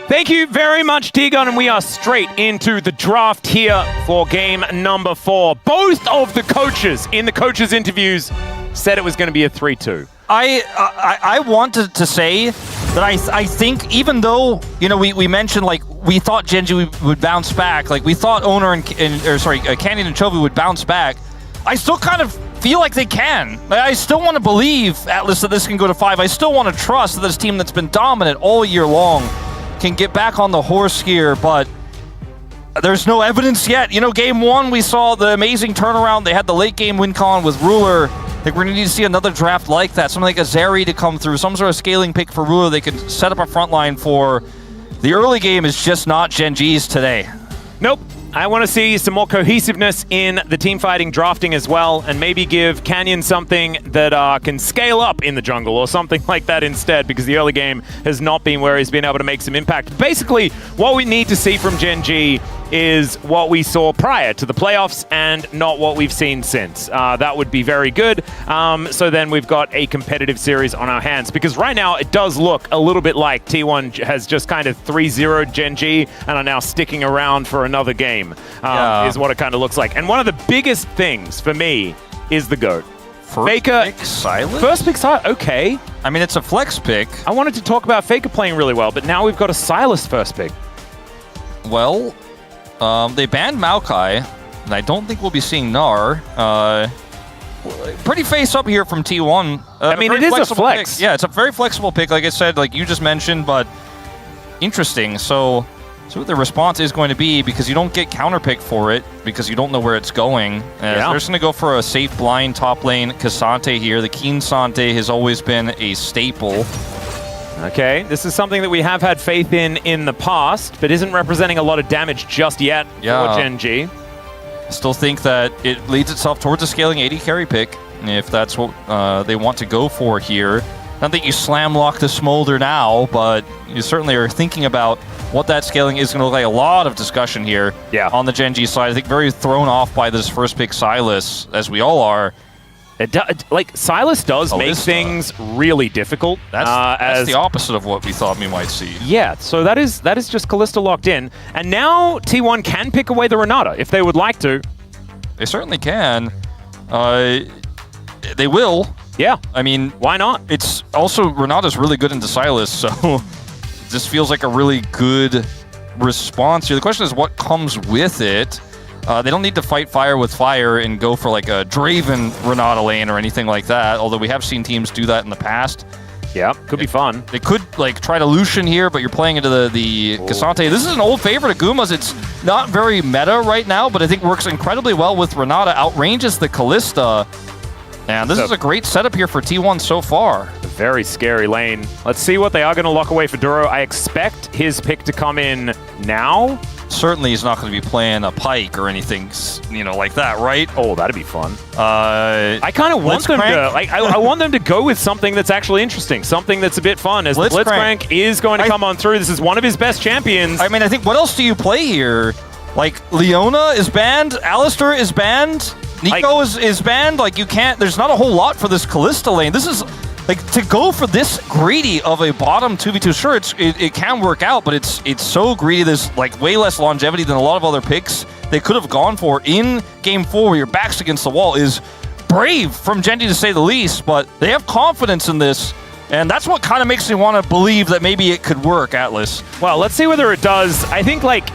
Thank you very much, T-Gun, and we are straight into the draft here for game number 4. Both of the coaches in the coaches' interviews said it was going to be a 3-2. I wanted to say that I think even though, you know, we mentioned, like, we thought Gen G would bounce back, like we thought Oner Canyon and Chovy would bounce back, I still kind of feel like they can. I still want to believe, Atlas, that this can go to 5. I still want to trust that this team that's been dominant all year long can get back on the horse here, but there's no evidence yet. You know, game 1, we saw the amazing turnaround. They had the late game win con with Ruler. I think we're going to need to see another draft like that. Something like a Zeri to come through, some sort of scaling pick for Ruler. They can set up a front line for the early game is just not Gen G's today. Nope. I want to see some more cohesiveness in the team fighting drafting as well, and maybe give Canyon something that can scale up in the jungle or something like that instead, because the early game has not been where he's been able to make some impact. Basically, what we need to see from Gen G is what we saw prior to the playoffs and not what we've seen since. That would be very good. So then we've got a competitive series on our hands, because right now it does look a little bit like T1 has just kind of 3-0'd Gen G and are now sticking around for another game, is what it kind of looks like. And one of the biggest things for me is the GOAT. Faker, pick Silas? First pick Silas, okay. I mean, it's a flex pick. I wanted to talk about Faker playing really well, but now we've got a Silas first pick. Well, they banned Maokai, and I don't think we'll be seeing Gnar. Pretty face up here from T1. I mean, it is a flex. Pick. Yeah, it's a very flexible pick, like I said, like you just mentioned, but interesting. So what the response is going to be, because you don't get counterpick for it, because you don't know where it's going. They're just going to go for a safe blind top lane Cassante here. The Keen Sante has always been a staple. Okay, this is something that we have had faith in the past, but isn't representing a lot of damage just yet for Gen G. I still think that it leads itself towards a scaling 80 carry pick, if that's what they want to go for here. Not that you slam lock the Smolder now, but you certainly are thinking about what that scaling is going to look like. A lot of discussion here on the Gen G side. I think very thrown off by this first pick Silas, as we all are. Like, Silas does make things really difficult. That's the opposite of what we thought we might see. Yeah, so that is just Kalista locked in. And now T1 can pick away the Renata if they would like to. They certainly can. They will. Yeah. I mean, why not? It's also, Renata's really good into Silas, so this feels like a really good response here. The question is what comes with it. They don't need to fight fire with fire and go for like a Draven Renata lane or anything like that, although we have seen teams do that in the past. Yeah, could be fun. They could like try to Lucian here, but you're playing into the Cassante. This is an old favorite of Guma's. It's not very meta right now, but I think works incredibly well with Renata. Outranges the Kalista. And this is a great setup here for T1 so far. A very scary lane. Let's see what they are going to lock away for Duro. I expect his pick to come in now. Certainly he's not going to be playing a Pyke or anything, you know, like that, right? Oh, that'd be fun. I kind of want them to, like, I want them to go with something that's actually interesting, something that's a bit fun, as Blitzcrank is going to come on through. This is one of his best champions. I mean, I think, what else do you play here? Like, Leona is banned, Alistair is banned, Nico is banned. Like, you can't, there's not a whole lot for this Kalista lane. This is, like, to go for this greedy of a bottom 2v2, sure, it can work out, but it's so greedy. There's, like, way less longevity than a lot of other picks they could have gone for in Game 4, where your back's against the wall, is brave from Gen G to say the least, but they have confidence in this, and that's what kind of makes me want to believe that maybe it could work, Atlas. Well, let's see whether it does. I think, like,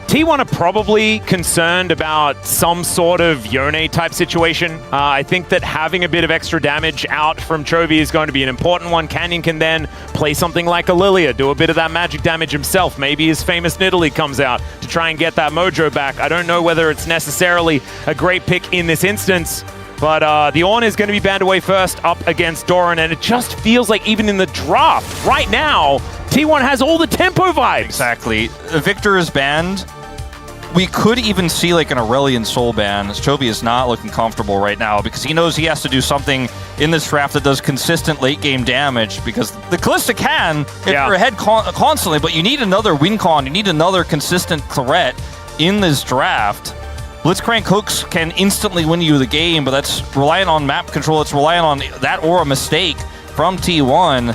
T1 are probably concerned about some sort of Yone type situation. I think that having a bit of extra damage out from Chovy is going to be an important one. Canyon can then play something like a Lilia, do a bit of that magic damage himself. Maybe his famous Nidalee comes out to try and get that mojo back. I don't know whether it's necessarily a great pick in this instance, but the Oner is going to be banned away first up against Doran, and it just feels like even in the draft right now, T1 has all the tempo vibes. Exactly. Victor is banned. We could even see like an Aurelion Soul ban. Chovy is not looking comfortable right now because he knows he has to do something in this draft that does consistent late game damage, because the Kalista can if you're ahead constantly, but you need another win con, you need another consistent threat in this draft. Blitzcrank hooks can instantly win you the game, but that's reliant on map control, it's reliant on that or a mistake from T1.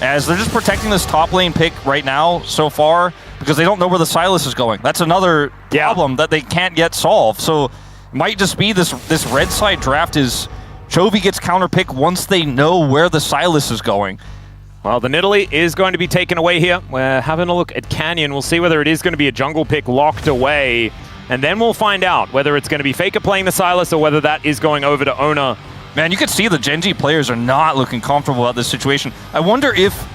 as they're just protecting this top lane pick right now so far because they don't know where the Sylas is going. That's another problem that they can't get solved. So it might just be this red side draft is Chovy gets counter pick once they know where the Sylas is going. Well, the Nidalee is going to be taken away here. We're having a look at Canyon. We'll see whether it is going to be a jungle pick locked away. And then we'll find out whether it's going to be Faker playing the Sylas or whether that is going over to Oner. Man, you can see the Gen G players are not looking comfortable about this situation. I wonder if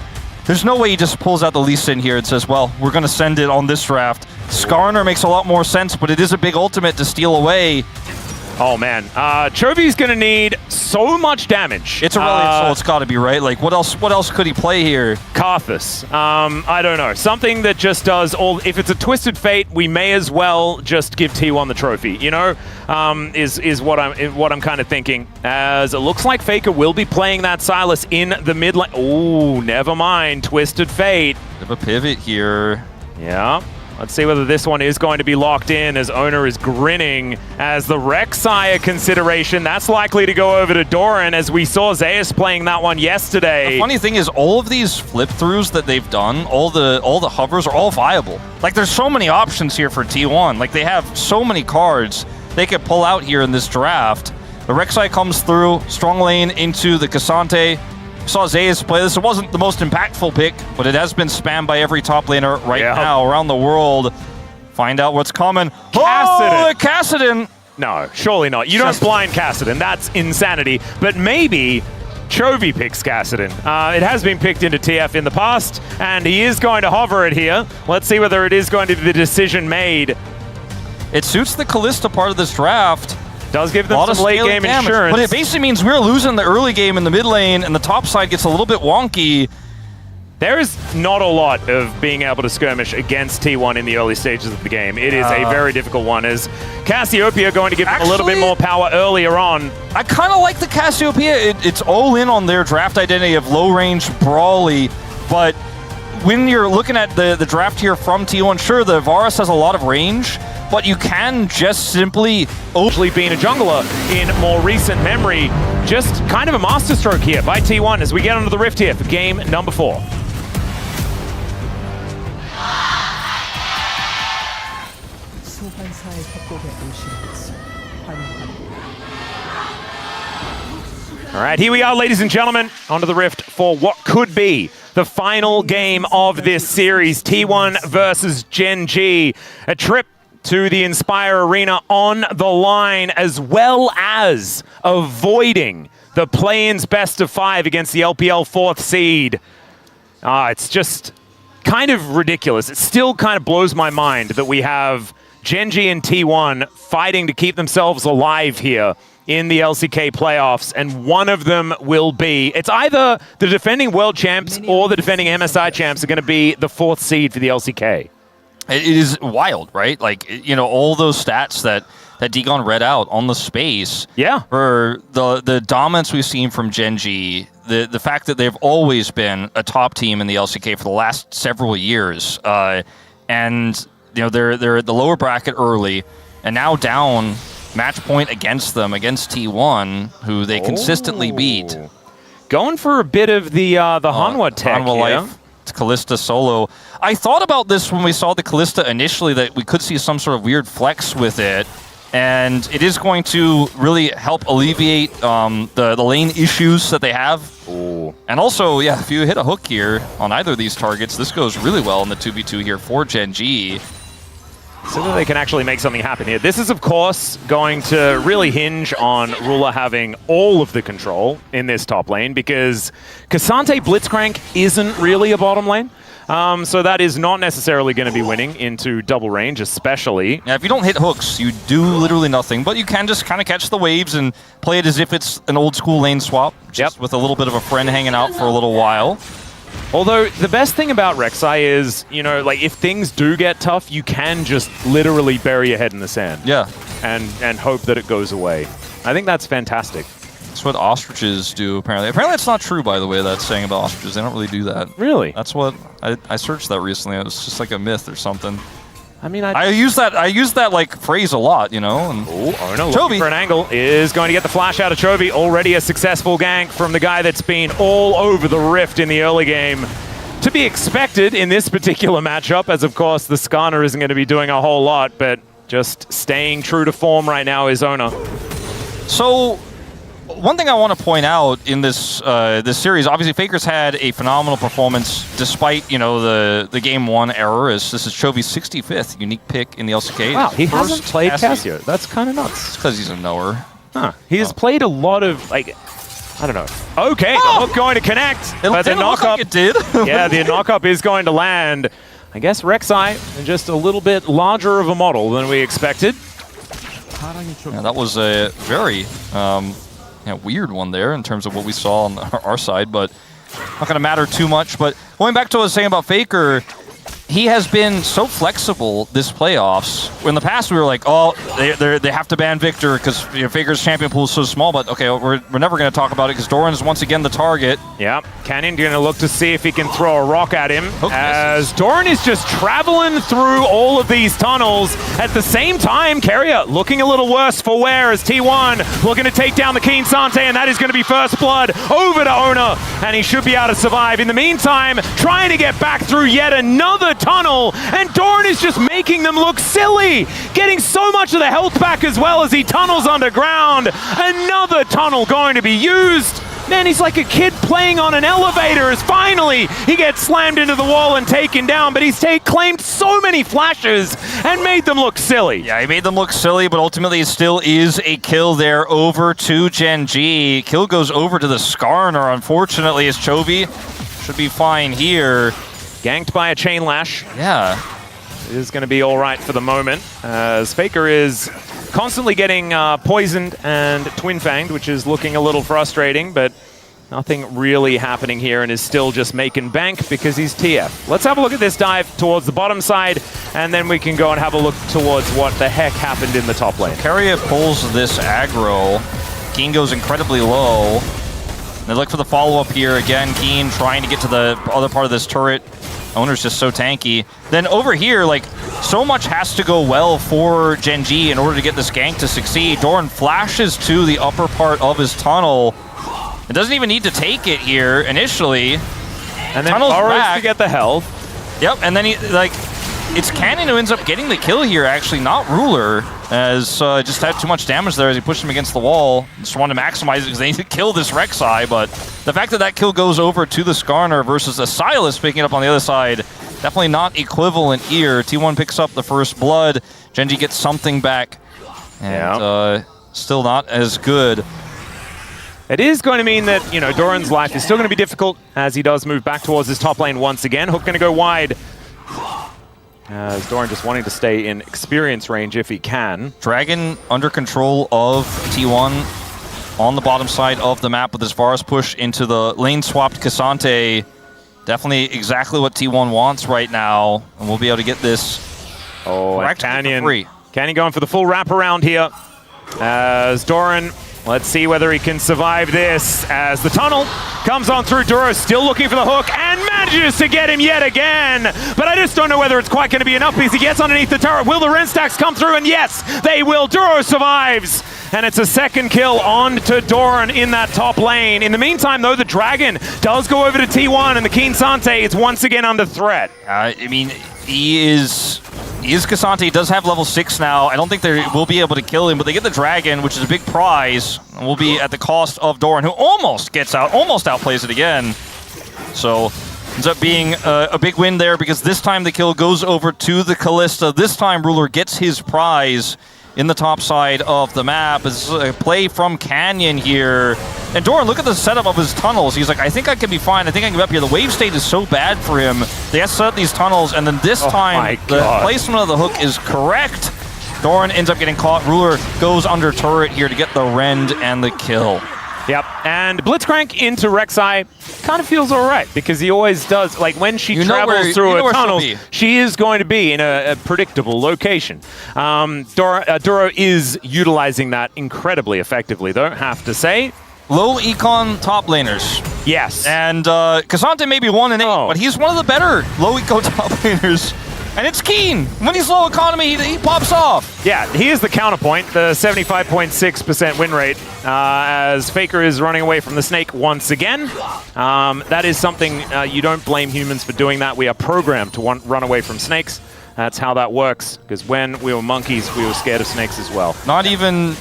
there's no way he just pulls out the Lee Sin here and says, well, we're going to send it on this draft. Skarner makes a lot more sense, but it is a big ultimate to steal away. Oh, man. Chovy's going to need so much damage. It's a Reliant Soul. It's got to be, right? Like, what else could he play here? Karthus. I don't know. Something that just does all... If it's a Twisted Fate, we may as well just give T1 the trophy, you know? Is what I'm kind of thinking. As it looks like Faker will be playing that Sylas in the mid lane. Oh, never mind. Twisted Fate. Bit of a pivot here. Yeah. Let's see whether this one is going to be locked in as Oner is grinning as the Rek'Sai consideration. That's likely to go over to Doran as we saw Zeus playing that one yesterday. The funny thing is all of these flip throughs that they've done, all the hovers are all viable. Like there's so many options here for T1. Like they have so many cards they could pull out here in this draft. The Rek'Sai comes through, strong lane into the Cassante. Saw Zeus play this. It wasn't the most impactful pick, but it has been spammed by every top laner right now around the world. Find out what's coming. Kassadin. Oh, Kassadin. No, surely not. You don't blind Kassadin. That's insanity. But maybe Chovy picks Kassadin. It has been picked into TF in the past, and he is going to hover it here. Let's see whether it is going to be the decision made. It suits the Kalista part of this draft. Does give them some late game insurance. But it basically means we're losing the early game in the mid lane, and the top side gets a little bit wonky. There is not a lot of being able to skirmish against T1 in the early stages of the game. It is a very difficult one, as Cassiopeia going to give them a little bit more power earlier on. I kind of like the Cassiopeia. It's all in on their draft identity of low-range brawly, but when you're looking at the draft here from T1, sure, the Varus has a lot of range, but you can just simply... Actually being a jungler in more recent memory, just kind of a masterstroke here by T1 as we get onto the Rift here for game number 4. All right, here we are, ladies and gentlemen, onto the Rift for what could be the final game of this series, T1 versus Gen G. A trip to the Inspire Arena on the line, as well as avoiding the play-in's best of 5 against the LPL 4th seed. It's just kind of ridiculous. It still kind of blows my mind that we have Gen G and T1 fighting to keep themselves alive here in the LCK playoffs, and one of them will be, it's either the defending world champs or the defending MSI champs are going to be the 4th seed for the LCK. It is wild, right? Like, you know, all those stats that Degon read out on the space. Yeah. For the dominance we've seen from Gen G, the fact that they've always been a top team in the LCK for the last several years, and you know they're at the lower bracket early, and now down match point against them, against T1, who they consistently beat. Going for a bit of the Hanwha tech Hanwha life. It's Kalista solo. I thought about this when we saw the Kalista initially, that we could see some sort of weird flex with it, and it is going to really help alleviate the lane issues that they have. Ooh. And also, yeah, if you hit a hook here on either of these targets, this goes really well in the 2v2 here for Gen G. So that they can actually make something happen here. This is, of course, going to really hinge on Ruler having all of the control in this top lane, because Cassante Blitzcrank isn't really a bottom lane. So that is not necessarily going to be winning into double range, especially. Yeah, if you don't hit hooks, you do literally nothing, but you can just kind of catch the waves and play it as if it's an old school lane swap, just with a little bit of a friend hanging out for a little while. Although, the best thing about Rek'Sai is, you know, like, if things do get tough, you can just literally bury your head in the sand. Yeah. And hope that it goes away. I think that's fantastic. That's what ostriches do, apparently. Apparently that's not true, by the way, that saying about ostriches. They don't really do that. Really? That's what... I searched that recently. It was just like a myth or something. I mean, I use that like phrase a lot, you know. And Oner looking for an angle is going to get the flash out of Chovy. Already a successful gank from the guy that's been all over the Rift in the early game. To be expected in this particular matchup, as of course the Skarner isn't going to be doing a whole lot, but just staying true to form right now is Oner. So, one thing I want to point out in this this series, obviously Faker's had a phenomenal performance despite, you know, the game 1 error. This is Chovy's 65th unique pick in the LCK. Wow, he hasn't played Casio. That's kind of nuts. It's because he's a knower. Huh. He has played a lot of, like, I don't know. Okay, the hook going to connect, but the knock-up... It did. Yeah, the knock-up is going to land. I guess Rek'Sai, just a little bit larger of a model than we expected. Yeah, that was a very weird one there in terms of what we saw on our side, but not going to matter too much. But going back to what I was saying about Faker, he has been so flexible this playoffs. In the past, we were like, oh, they have to ban Victor because Faker's champion pool is so small. But okay, we're never going to talk about it because Doran is once again the target. Yeah, Canyon going to look to see if he can throw a rock at him as Doran is just traveling through all of these tunnels. At the same time, Keria looking a little worse for wear as T1 looking to take down the Keen Sante, and that is going to be first blood over to Oner, and he should be able to survive. In the meantime, trying to get back through yet another tunnel, and Doran is just making them look silly, getting so much of the health back as well as he tunnels underground. Another tunnel going to be used. Man, he's like a kid playing on an elevator as finally he gets slammed into the wall and taken down, but he's claimed so many flashes and made them look silly. Yeah, he made them look silly, but ultimately it still is a kill there over to Gen.G. Kill goes over to the Skarner, unfortunately, as Chovy should be fine here. Ganked by a chain lash. Yeah. It is going to be all right for the moment, as Faker is constantly getting poisoned and twin-fanged, which is looking a little frustrating, but nothing really happening here and is still just making bank because he's TF. Let's have a look at this dive towards the bottom side, and then we can go and have a look towards what the heck happened in the top lane. Keria pulls this aggro. Keen goes incredibly low. They look for the follow-up here. Again, Keen trying to get to the other part of this turret. Oner's just so tanky. Then over here, like, so much has to go well for Gen.G in order to get this gank to succeed. Doran flashes to the upper part of his tunnel. It doesn't even need to take it here initially. And then borrows to get the health. Yep, and then he, like, it's Canyon who ends up getting the kill here, actually, not Ruler, as just had too much damage there as he pushed him against the wall. Just wanted to maximize it because they need to kill this Rek'Sai, but the fact that that kill goes over to the Skarner versus a Sylas picking it up on the other side, definitely not equivalent here. T1 picks up the first blood. Gen.G gets something back, and still not as good. It is going to mean that, you know, Doran's life is still going to be difficult as he does move back towards his top lane once again. Hook going to go wide. As Doran just wanting to stay in experience range if he can. Dragon under control of T1 on the bottom side of the map with his Varus push into the lane-swapped K'Sante. Definitely exactly what T1 wants right now, and we'll be able to get this. Oh, and Canyon going for the full wraparound here. As Doran, let's see whether he can survive this as the tunnel comes on through. Duro still looking for the hook and manages to get him yet again. But I just don't know whether it's quite going to be enough because he gets underneath the turret. Will the Ren stacks come through? And yes, they will. Duro survives. And it's a second kill on to Doran in that top lane. In the meantime, though, the Dragon does go over to T1 and the Keen Sante is once again under threat. I mean, he is K'Sante. He does have level 6 now. I don't think they will be able to kill him, but they get the Dragon, which is a big prize, and will be at the cost of Doran, who almost gets out, almost outplays it again. So ends up being a big win there because this time the kill goes over to the Kalista. This time Ruler gets his prize in the top side of the map. It's a play from Canyon here. And Doran, look at the setup of his tunnels. He's like, I think I can be fine. I think I can get up here. The wave state is so bad for him. They have to set up these tunnels, and then this time, the placement of the hook is correct. Doran ends up getting caught. Ruler goes under turret here to get the rend and the kill. Yep, and Blitzcrank into Rek'Sai kind of feels all right because he always does. Like when she travels through a tunnel, she is going to be in a predictable location. Duro is utilizing that incredibly effectively, though, have to say. Low econ top laners. Yes. And K'Sante may be 1 and 8, but he's one of the better low eco top laners And it's Keen. When he's low economy, he pops off. Yeah, here's the counterpoint, the 75.6% win rate, as Faker is running away from the snake once again. That is something you don't blame humans for doing that. We are programmed to run away from snakes. That's how that works, because when we were monkeys, we were scared of snakes as well. Not even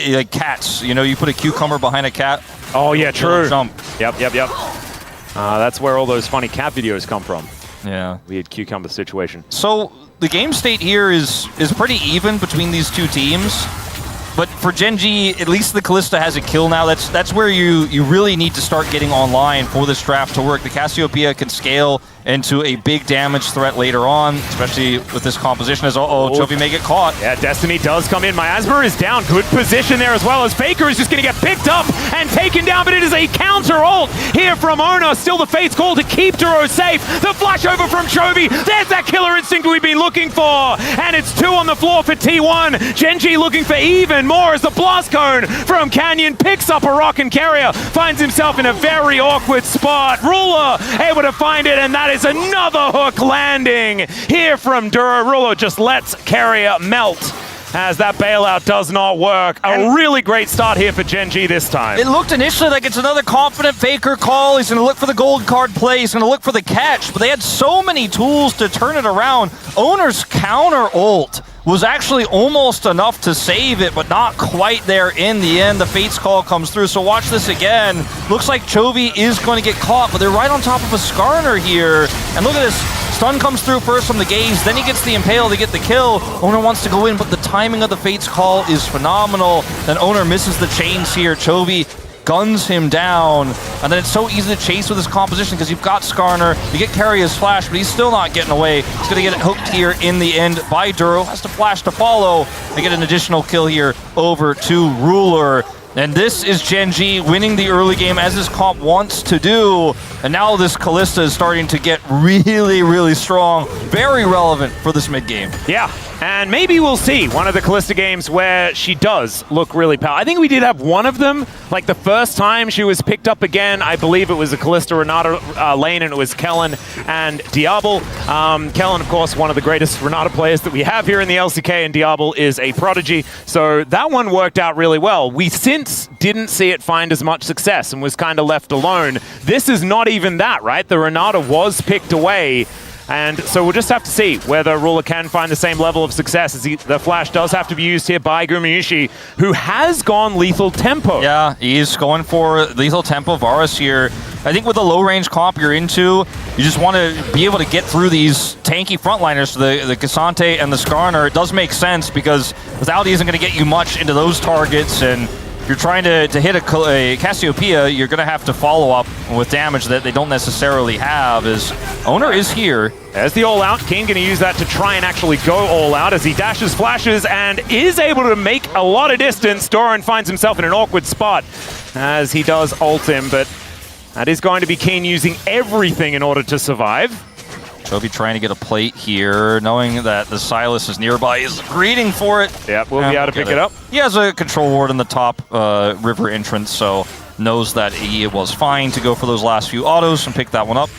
like cats. You know, you put a cucumber behind a cat. Oh, yeah, true. Jump. Yep. That's where all those funny cat videos come from. Yeah. Weird cucumber situation. So the game state here is pretty even between these two teams. But for Gen G, at least the Kalista has a kill now. That's where you really need to start getting online for this draft to work. The Cassiopeia can scale into a big damage threat later on, especially with this composition as, Chovy may get caught. Yeah, Destiny does come in. Miasma is down. Good position there as well, as Faker is just going to get picked up and taken down, but it is a counter ult here from Oner. Still the Fate's call to keep Duro safe. The flash over from Chovy. There's that killer instinct we've been looking for. And it's 2 on the floor for T1. Gen G looking for even more as the blast cone from Canyon picks up a rock, and Keria finds himself in a very awkward spot. Ruler able to find it, and that is another hook landing here from Duro. Ruler just lets Keria melt as that bailout does not work. A really great start here for Gen G this time. It looked initially like it's another confident Faker call. He's going to look for the gold card play. He's going to look for the catch, but they had so many tools to turn it around. Oner's counter ult was actually almost enough to save it, but not quite there in the end. The Fate's call comes through, so watch this again. Looks like Chovy is going to get caught, but they're right on top of a Skarner here. And look at this. Stun comes through first from the Gaze, then he gets the Impale to get the kill. Oner wants to go in, but the timing of the Fate's call is phenomenal. Then Oner misses the chains here. Chovy guns him down, and then it's so easy to chase with his composition because you've got Skarner, you get Keria's flash, but he's still not getting away. He's gonna get it hooked here in the end by Duro, has to flash to follow, and get an additional kill here over to Ruler. And this is Gen G winning the early game as this comp wants to do. And now this Kalista is starting to get really, really strong. Very relevant for this mid game. Yeah, and maybe we'll see one of the Kalista games where she does look really powerful. I think we did have one of them, like the first time she was picked up again. I believe it was a Kalista Renata lane, and it was Kellen and Diablo. Kellen, of course, one of the greatest Renata players that we have here in the LCK, and Diablo is a prodigy. So that one worked out really well. We since didn't see it find as much success and was kind of left alone. This is not even that, right? The Renata was picked away, and so we'll just have to see whether Ruler can find the same level of success, as the flash does have to be used here by Gumayusi, who has gone lethal tempo. Yeah, he's going for lethal tempo. Varus here, I think with the low range comp you're into, you just want to be able to get through these tanky frontliners, the Cassante and the Skarner. It does make sense because without he isn't going to get you much into those targets, and you're trying to hit a Cassiopeia, you're going to have to follow up with damage that they don't necessarily have, as Oner is here. As the all-out, Keen going to use that to try and actually go all-out as he dashes, flashes, and is able to make a lot of distance. Doran finds himself in an awkward spot as he does ult him, but that is going to be Keen using everything in order to survive. Chovy trying to get a plate here, knowing that the Silas is nearby, is greeting for it. Yep, we'll be able to pick it up. He has a control ward in the top river entrance, so knows that he was fine to go for those last few autos and pick that one up.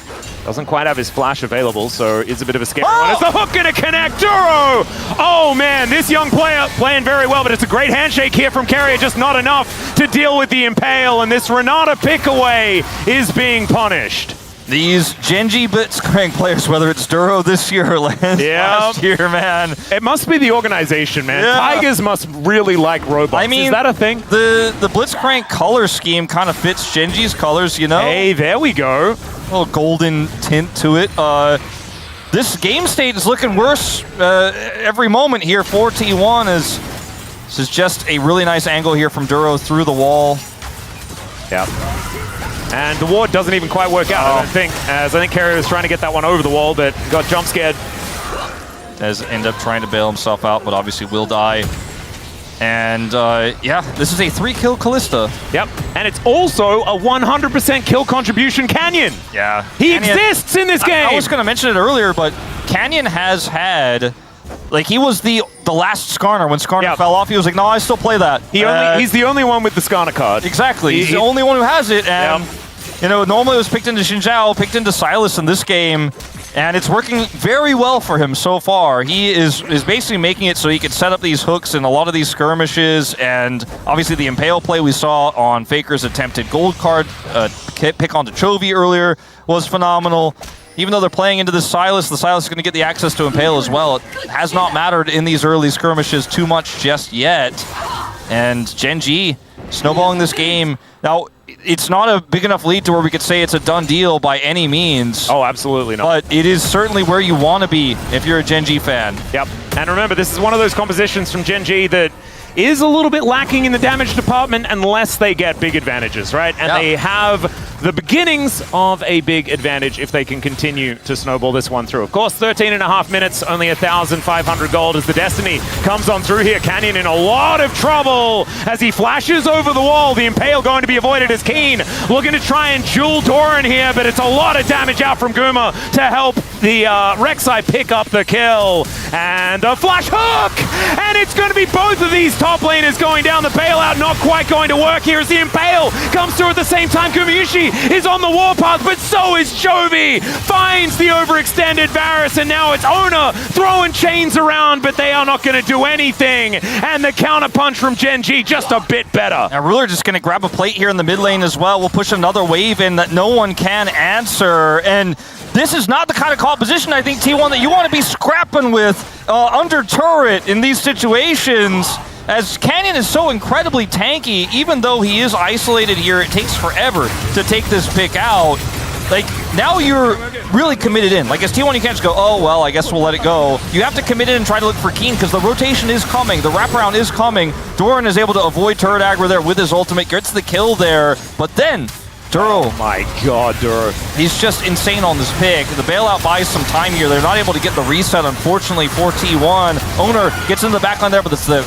Doesn't quite have his flash available, so it's a bit of a scary one. It's the hook gonna connect, Duro! Oh man, this young player playing very well, but it's a great handshake here from Keria, just not enough to deal with the Impale, and this Renata pick away is being punished. These Gen G Blitzcrank players, whether it's Duro this year or last year, man. It must be the organization, man. Yeah. Tigers must really like robots. I mean, is that a thing? The Blitzcrank color scheme kind of fits Gen G's colors, you know? Hey, there we go. A little golden tint to it. This game state is looking worse every moment here for T1, as this is just a really nice angle here from Duro through the wall. Yeah. And the ward doesn't even quite work out, I don't think, as I think Keria was trying to get that one over the wall, but got jump scared. As end up trying to bail himself out, but obviously will die. And yeah, this is a 3-kill Kalista. Yep, and it's also a 100% kill contribution Canyon. Yeah. He exists in this game! I was going to mention it earlier, but Canyon has had... Like, he was the last Skarner. When Skarner fell off, he was like, no, I still play that. He's the only one with the Skarner card. Exactly. He's the only one who has it. And, you know, normally it was picked into Xin Zhao, picked into Silas in this game. And it's working very well for him so far. He is basically making it so he can set up these hooks in a lot of these skirmishes, and obviously the Impale play we saw on Faker's attempted gold card pick onto Chovy earlier was phenomenal. Even though they're playing into the Sylas is going to get the access to Impale as well. It has not mattered in these early skirmishes too much just yet. And Gen.G snowballing this game. Now, it's not a big enough lead to where we could say it's a done deal by any means. Oh, absolutely not. But it is certainly where you want to be if you're a Gen.G fan. Yep. And remember, this is one of those compositions from Gen.G that is a little bit lacking in the damage department unless they get big advantages, right? And they have the beginnings of a big advantage if they can continue to snowball this one through. Of course, 13.5 minutes, only 1,500 gold as the Destiny comes on through here. Canyon in a lot of trouble as he flashes over the wall. The Impale going to be avoided as Keen looking to try and duel Doran here, but it's a lot of damage out from Guma to help the Rek'Sai pick up the kill. And a flash hook! And it's going to be both of these top laners going down. The bailout not quite going to work here as the Impale comes through at the same time. Gumayusi is on the warpath, but so is Chovy. Finds the overextended Varus, and now it's Oner throwing chains around, but they are not going to do anything. And the counterpunch from Gen.G just a bit better. Now Ruler just going to grab a plate here in the mid lane as well. We'll push another wave in that no one can answer. And this is not the kind of composition, I think, T1, that you want to be scrapping with under turret in these situations. As Canyon is so incredibly tanky, even though he is isolated here, it takes forever to take this pick out. Like, now you're really committed in. Like, as T1, you can't just go, oh, well, I guess we'll let it go. You have to commit in and try to look for Keen, because the rotation is coming. The wraparound is coming. Doran is able to avoid turret aggro there with his ultimate, gets the kill there. But then, Duro. Oh my god, Duro. He's just insane on this pick. The bailout buys some time here. They're not able to get the reset, unfortunately, for T1. Oner gets into the backline there, but it's the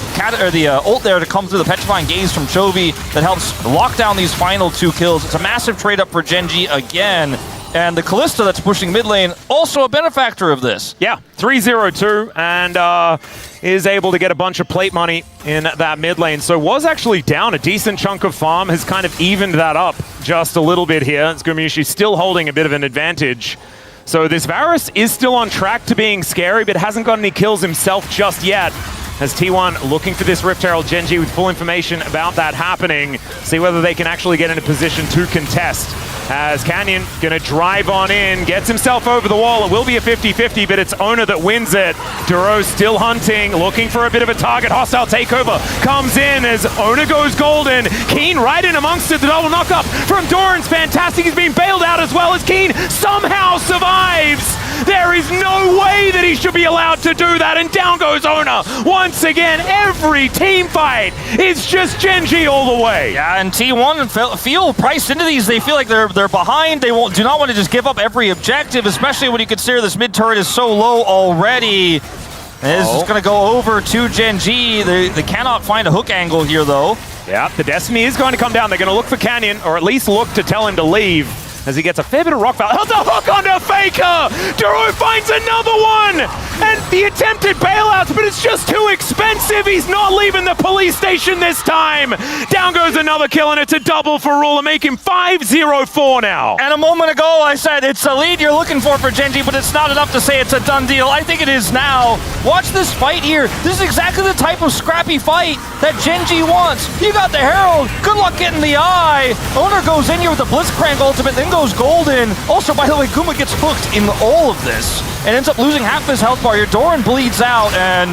ult there to come through the Petrifying Gaze from Chovy that helps lock down these final 2 kills. It's a massive trade up for Gen.G again. And the Kalista that's pushing mid lane, also a benefactor of this. Yeah, 3-0-2, and is able to get a bunch of plate money in that mid lane. So was actually down a decent chunk of farm, has kind of evened that up just a little bit here. Gumayusi still holding a bit of an advantage. So this Varus is still on track to being scary, but hasn't got any kills himself just yet. As T1 looking for this Rift Herald, Gen.G with full information about that happening. See whether they can actually get in a position to contest. As Canyon gonna drive on in, gets himself over the wall. It will be a 50-50, but it's Oner that wins it. Duro still hunting, looking for a bit of a target. Hostile takeover comes in as Oner goes golden. Keen right in amongst it. The double knock-up from Doran's fantastic. He's being bailed out as well as Keen somehow survives. There is no way that he should be allowed to do that, and down goes Oner. Once again, every team fight is just Gen.G all the way. Yeah, and T1 feel priced into these. They feel like they're behind. They do not want to just give up every objective, especially when you consider this mid turret is so low already. And this is going to go over to Gen.G. They cannot find a hook angle here, though. Yeah, the Destiny is going to come down. They're going to look for Canyon, or at least look to tell him to leave, as he gets a fair bit of rock value. Oh, the hook onto Faker! Duro finds another one! And the attempted bailouts, but it's just too expensive. He's not leaving the police station this time. Down goes another kill, and it's a double for Ruler, making 5-0-4 now. And a moment ago, I said it's the lead you're looking for Gen.G, but it's not enough to say it's a done deal. I think it is now. Watch this fight here. This is exactly the type of scrappy fight that Gen.G wants. You got the Herald. Good luck getting the eye. Oner goes in here with the Blitzcrank ultimate, then goes golden. Also, by the way, Guma gets hooked in all of this and ends up losing half his health bar here. Doran bleeds out, and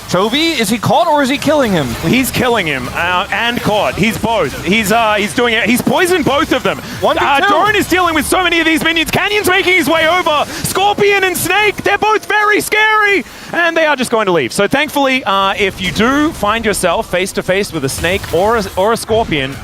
Chovy, is he caught or is he killing him? He's killing him and caught. He's both. He's doing it. He's poisoned both of them. Doran is dealing with so many of these minions. Canyon's making his way over. Scorpion and Snake, they're both very scary, and they are just going to leave. So thankfully, if you do find yourself face to face with a Snake or a Scorpion,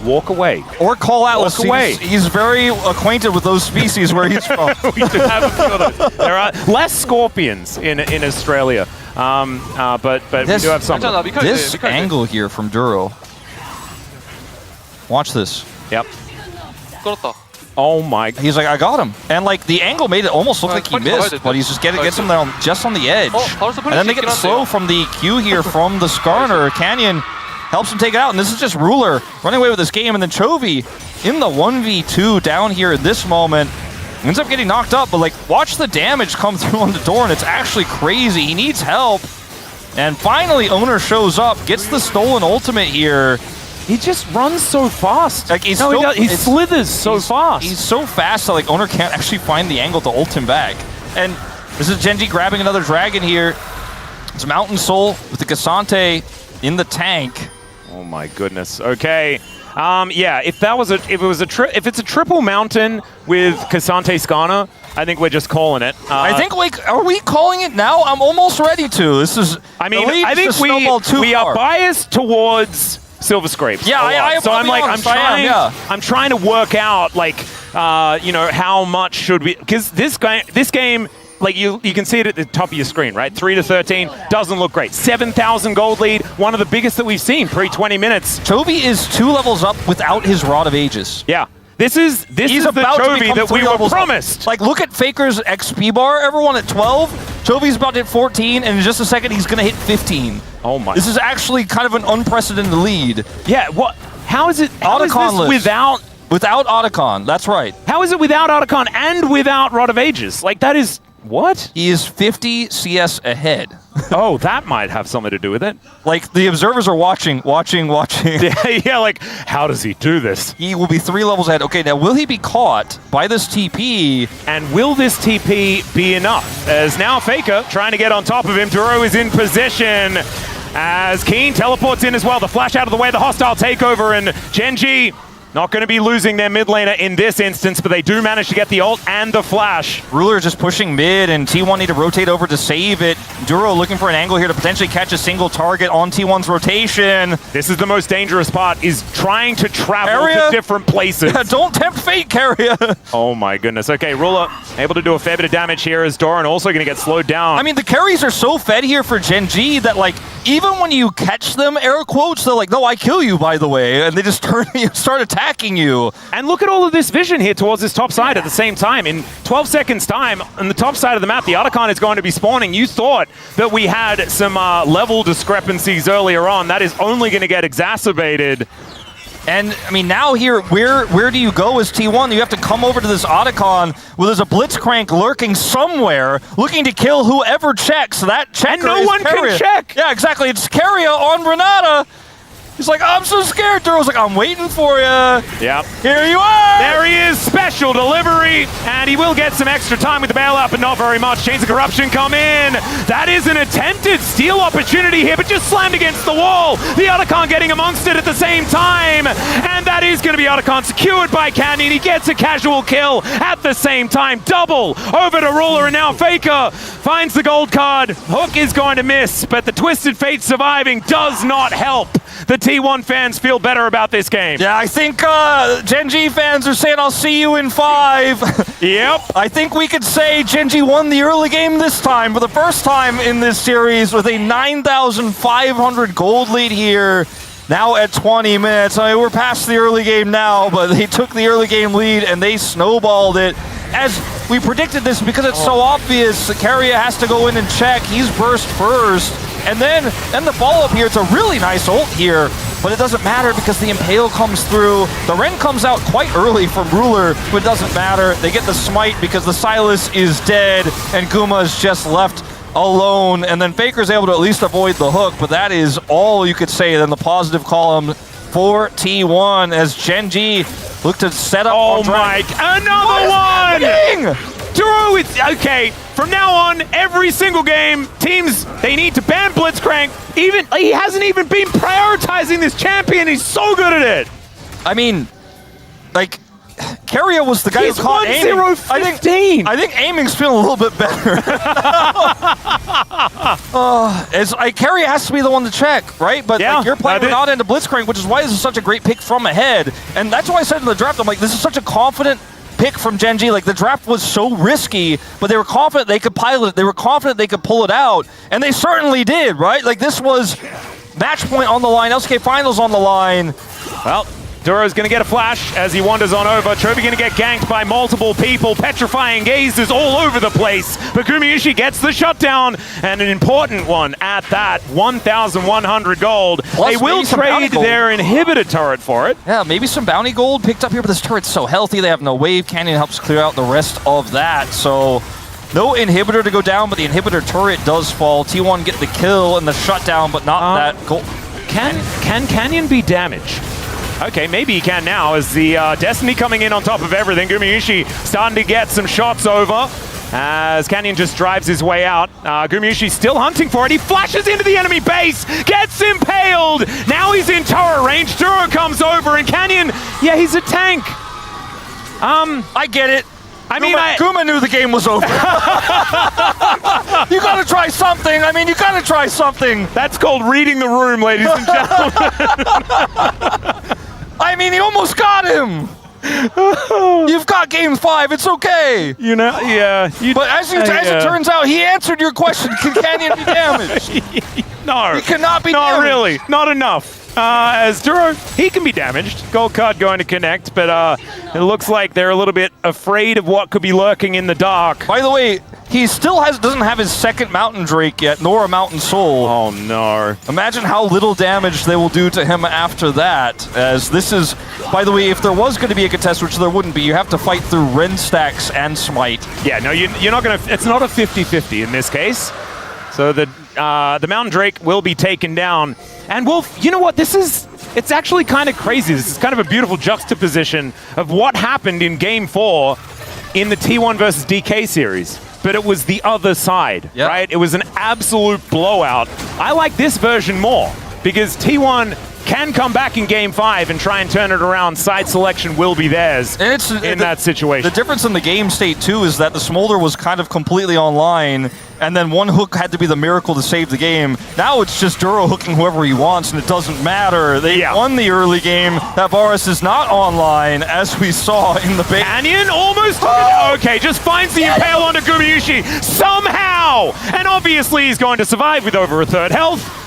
walk away. Or call Atlas. Walk away. He's very acquainted with those species where he's from. We do have a few of those. There are less scorpions in Australia, but we do have some. This angle here from Duro. Watch this. Yep. Oh my. He's like, I got him. And like the angle made it almost look like he missed, but he's just gets him there just on the edge. And then they get slow from the Q here from the Skarner. Canyon helps him take it out, and this is just Ruler running away with this game, and then Chovy in the 1v2 down here at this moment. Ends up getting knocked up, but like, watch the damage come through on the door, and it's actually crazy. He needs help. And finally, Oner shows up, gets the stolen ultimate here. He just runs so fast. Like, he slithers so fast. He's so fast that like Oner can't actually find the angle to ult him back. And this is Gen G grabbing another dragon here. It's Mountain Soul with the Cassante in the tank. Oh my goodness. Okay. Yeah, if it's a triple mountain with Cassante Skarner, I think we're just calling it. I think, like, are we calling it now? I'm almost ready to. This is. I mean, I think we are biased towards Silver Scrapes. Yeah, so I'm like, I'm trying to work out, like, you know, how much should we? Because this game. Like, you can see it at the top of your screen, right? 3-13, doesn't look great. 7,000 gold lead, one of the biggest that we've seen pre-20 minutes. Chovy is 2 levels up without his Rod of Ages. Yeah. This is the Chovy that we were promised. Like, look at Faker's XP bar, everyone, at 12. Chovy's about to hit 14, and in just a second, he's going to hit 15. Oh my. This is actually kind of an unprecedented lead. Yeah, what? How is it? How is this without... Without Otacon, that's right. How is it without Otacon and without Rod of Ages? Like, that is... What? He is 50 CS ahead. Oh, that might have something to do with it. Like, the observers are watching. Yeah, like, how does he do this? He will be 3 levels ahead. Okay, now will he be caught by this TP? And will this TP be enough? As now Faker trying to get on top of him. Duro is in position as Keen teleports in as well. The flash out of the way, the hostile takeover, and Gen G not going to be losing their mid laner in this instance, but they do manage to get the ult and the flash. Ruler just pushing mid, and T1 need to rotate over to save it. Duro looking for an angle here to potentially catch a single target on T1's rotation. This is the most dangerous part, is trying to travel to different places. Yeah, don't tempt fate, Keria. Oh my goodness. Okay, Ruler able to do a fair bit of damage here as Doran also going to get slowed down. I mean, the carries are so fed here for Gen G that, like, even when you catch them, air quotes, they're like, no, I kill you, by the way, and they just start attacking you. And look at all of this vision here towards this top side at the same time. In 12 seconds time, on the top side of the map, the Otacon is going to be spawning. You thought that we had some level discrepancies earlier on. That is only going to get exacerbated. And, I mean, now here, where do you go as T1? You have to come over to this Otacon where there's a Blitzcrank lurking somewhere, looking to kill whoever checks. That checker and no one Keria. Can check! Yeah, exactly. It's Keria on Renata. He's like, I'm so scared. Duro's like, I'm waiting for you. Yep. Here you are. There he is, special delivery, and he will get some extra time with the bailout, but not very much. Chains of Corruption come in. That is an attempted steal opportunity here, but just slammed against the wall. The Otacon getting amongst it at the same time, and that is going to be Otacon secured by Canyon. He gets a casual kill at the same time. Double over to Ruler, and now Faker finds the gold card. Hook is going to miss, but the Twisted Fate surviving does not help. The T1 fans feel better about this game. Yeah, I think Gen G fans are saying, I'll see you in 5. Yep. I think we could say Gen G won the early game this time for the first time in this series with a 9,500 gold lead here. Now at 20 minutes. I mean, we're past the early game now, but they took the early game lead and they snowballed it. As we predicted this, because it's so obvious, Keria has to go in and check. He's burst first. And then the follow-up here, it's a really nice ult here, but it doesn't matter because the Impale comes through. The Ren comes out quite early from Ruler, but it doesn't matter. They get the smite because the Sylas is dead, and Guma is just left alone. And then Faker's able to at least avoid the hook, but that is all you could say in the positive column for T1 as Gen G look to set up. Oh my, another one! Duro, it's okay. From now on, every single game, teams, they need to ban Blitzcrank. Even he hasn't even been prioritizing this champion. He's so good at it. I mean, like, Keria was the guy who caught aiming. 1-0-15. I think aiming's feeling a little bit better. Keria has to be the one to check, right? But like, you're playing Renata into Blitzcrank, which is why this is such a great pick from ahead. And that's why I said in the draft, I'm like, this is such a confident pick from Gen G. Like, the draft was so risky, but they were confident they could pilot it. They were confident they could pull it out, and they certainly did, right? Like, this was match point on the line, LCK finals on the line. Well, Duro's going to get a flash as he wanders on over. Chovy going to get ganked by multiple people. Petrifying gazes all over the place. But Gumayusi gets the shutdown, and an important one at that. 1,100 gold. Plus, they will trade their inhibitor turret for it. Yeah, maybe some bounty gold picked up here, but this turret's so healthy. They have no wave. Canyon helps clear out the rest of that. So no inhibitor to go down, but the inhibitor turret does fall. T1 get the kill and the shutdown, but not that gold. Can Canyon be damaged? Okay, maybe he can now as the Destiny coming in on top of everything. Gumayusi starting to get some shots over as Canyon just drives his way out. Gumayusi still hunting for it. He flashes into the enemy base, gets impaled. Now he's in turret range. Duro comes over and Canyon, yeah, he's a tank. I get it. Guma knew the game was over. You gotta try something. I mean, you gotta try something. That's called reading the room, ladies and gentlemen. I mean, he almost got him. You've got game 5. It's okay. You know, yeah. But as it turns out, he answered your question. Can Canyon be damaged? No. He cannot be damaged. Not really. Not enough. As Duro, he can be damaged. Gold card going to connect, but it looks like they're a little bit afraid of what could be lurking in the dark. By the way, he still doesn't have his second Mountain Drake yet, nor a Mountain Soul. Oh no. Imagine how little damage they will do to him after that, as this is, by the way, if there was going to be a contest, which there wouldn't be, you have to fight through Ren stacks and Smite. Yeah, no, you're not going to, it's not a 50-50 in this case. So the Mountain Drake will be taken down. And Wolf, you know what? It's actually kind of crazy. This is kind of a beautiful juxtaposition of what happened in Game 4 in the T1 versus DK series. But it was the other side, right? It was an absolute blowout. I like this version more because T1 can come back in Game 5 and try and turn it around. Side selection will be theirs in that situation. The difference in the game state, too, is that the Smolder was kind of completely online, and then one hook had to be the miracle to save the game. Now it's just Duro hooking whoever he wants, and it doesn't matter. They won the early game. That Varus is not online, as we saw in the base. Canyon almost okay, just finds the impale onto Gumayusi somehow! And obviously he's going to survive with over a third health.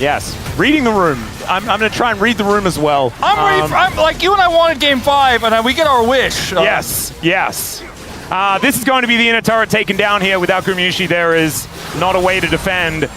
Yes, reading the room. I'm going to try and read the room as well. I'm like, you and I wanted Game 5, and we get our wish. Yes, yes. This is going to be the inner turret taken down here. Without Gumayusi, there is not a way to defend.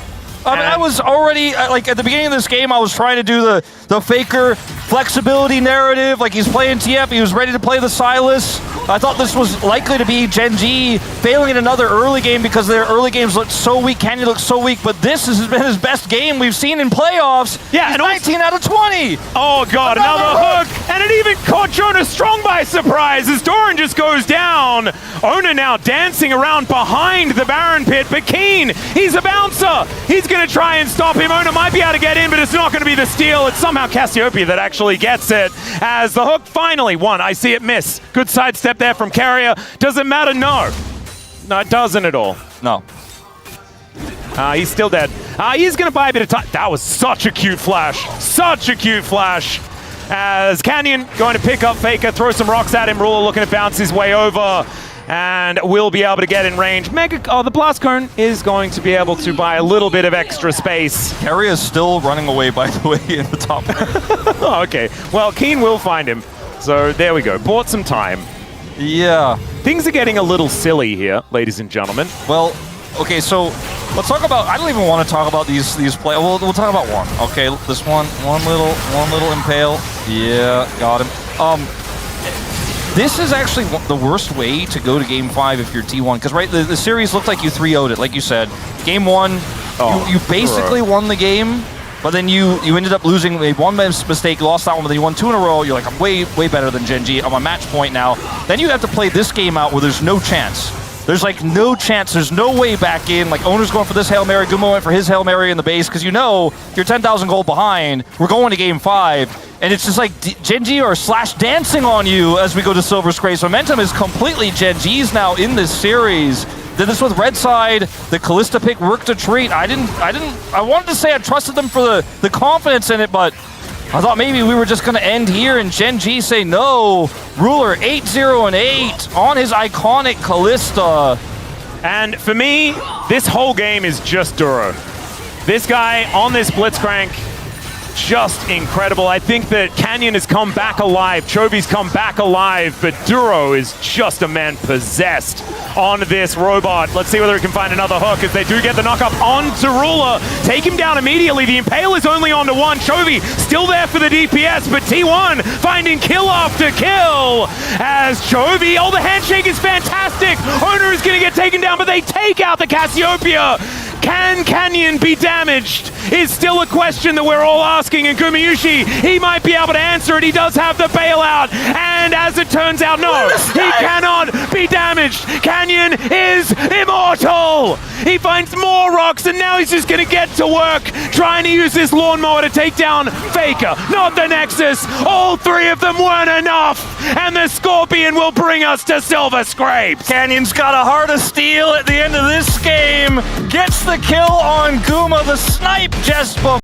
I was already, like, at the beginning of this game, I was trying to do the Faker flexibility narrative. Like, he's playing TF, he was ready to play the Silas. I thought this was likely to be GenG failing in another early game because their early games looked so weak, Canyon looked so weak, but this has been his best game we've seen in playoffs. Yeah, he's and 19 out of 20. Oh god, another hook! And it even caught Jonas Strong by surprise as Doran just goes down. Oner now dancing around behind the Baron pit, but Keen, he's a bouncer. He's going to try and stop him. Oner might be able to get in, but it's not going to be the steal. It's somehow Cassiopeia that actually gets it as the hook finally won. I see it miss. Good sidestep there from Keria. Does it matter? No. No, it doesn't at all. No. He's still dead. He's going to buy a bit of time. That was such a cute flash. Such a cute flash. As Canyon going to pick up Faker, throw some rocks at him. Ruler looking to bounce his way over. And will be able to get in range. The Blast Cone is going to be able to buy a little bit of extra space. Keria is still running away, by the way, in the top. Oh, okay. Well, Keen will find him. So there we go. Bought some time. Yeah. Things are getting a little silly here, ladies and gentlemen. Well, okay, so let's talk about, I don't even want to talk about these play. We'll talk about one. Okay, this one little impale. Yeah, got him. This is actually the worst way to go to Game 5 if you're T1, because the series looked like you 3-0'd it. Like you said, Game 1, you basically won the game, but then you ended up losing. Made one mistake, lost that one, but then you won 2 in a row. You're like, I'm way better than GenG. I'm on match point now. Then you have to play this game out where there's no chance. There's like no chance. There's no way back in. Like, Oner's going for this Hail Mary. Guma went for his Hail Mary in the base because you know you're 10,000 gold behind. We're going to Game 5. And it's just like GenG or Slash dancing on you as we go to Silver Scrapes. Momentum is completely GenG's now in this series. Did this with Red Side. The Kalista pick worked a treat. I wanted to say I trusted them for the confidence in it, but I thought maybe we were just going to end here and GenG say no. Ruler 8-0-8 on his iconic Kalista. And for me, this whole game is just Duro. This guy on this Blitzcrank, just incredible. I think that Canyon has come back alive, Chovy's come back alive, but Duro is just a man possessed on this robot. Let's see whether he can find another hook as they do get the knock-up onto Ruler. Take him down immediately. The Impale is only onto one. Chovy still there for the DPS, but T1 finding kill after kill as Chovy, oh, the handshake is fantastic. Oner is going to get taken down, but they take out the Cassiopeia. Can Canyon be damaged? Is still a question that we're all asking, and Gumayusi, he might be able to answer it. He does have the bailout, and as it turns out, no, he cannot be damaged. Canyon is immortal. He finds more rocks, and now he's just going to get to work, trying to use this lawnmower to take down Faker, not the Nexus. All three of them weren't enough, and the Scorpion will bring us to Silver Scrapes. Canyon's got a heart of steel at the end of this game. Gets the kill on Guma, the snipe just before.